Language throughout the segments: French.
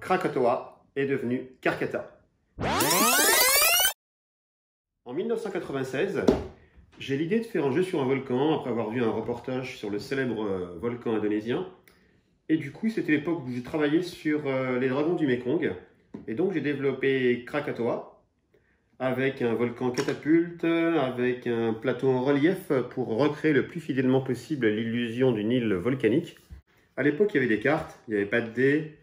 Krakatoa est devenu Karkata. En 1996, j'ai l'idée de faire un jeu sur un volcan après avoir vu un reportage sur le célèbre volcan indonésien. Et du coup, c'était l'époque où je travaillais sur les dragons du Mékong. Et donc, j'ai développé Krakatoa avec un volcan catapulte, avec un plateau en relief pour recréer le plus fidèlement possible l'illusion d'une île volcanique. À l'époque, il y avait des cartes, il n'y avait pas de dés.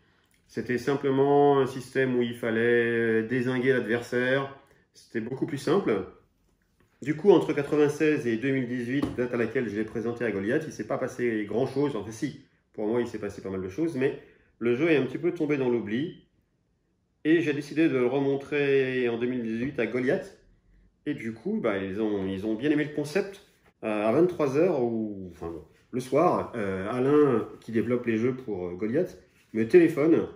C'était simplement un système où il fallait dézinguer l'adversaire. C'était beaucoup plus simple. Du coup, entre 1996 et 2018, date à laquelle je l'ai présenté à Goliath, il ne s'est pas passé grand-chose. Enfin si, pour moi, il s'est passé pas mal de choses, mais le jeu est un petit peu tombé dans l'oubli. Et j'ai décidé de le remontrer en 2018 à Goliath. Et du coup, ils ont bien aimé le concept. À 23h, enfin, le soir, Alain, qui développe les jeux pour Goliath, me téléphone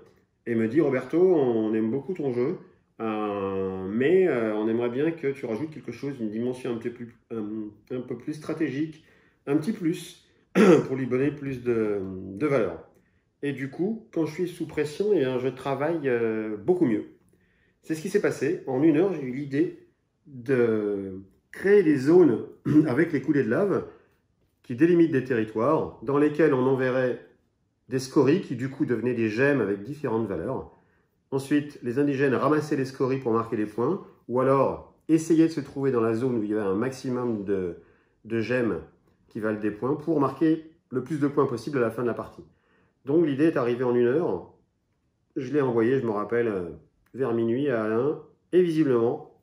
et me dit « Roberto, on aime beaucoup ton jeu, mais on aimerait bien que tu rajoutes quelque chose, une dimension un peu plus stratégique, un petit plus, pour lui donner plus de valeur. » Et du coup, quand je suis sous pression, je travaille beaucoup mieux. C'est ce qui s'est passé. En 1 heure, j'ai eu l'idée de créer des zones avec les coulées de lave qui délimitent des territoires dans lesquels on enverrait des scories qui du coup devenaient des gemmes avec différentes valeurs. Ensuite, les indigènes ramassaient les scories pour marquer des points ou alors essayaient de se trouver dans la zone où il y avait un maximum de gemmes qui valent des points pour marquer le plus de points possible à la fin de la partie. Donc l'idée est arrivée en 1 heure. Je l'ai envoyé, je me rappelle, vers minuit à Alain. Et visiblement,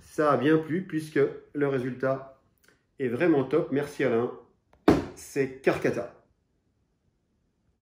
ça a bien plu puisque le résultat est vraiment top. Merci Alain. C'est Karkata.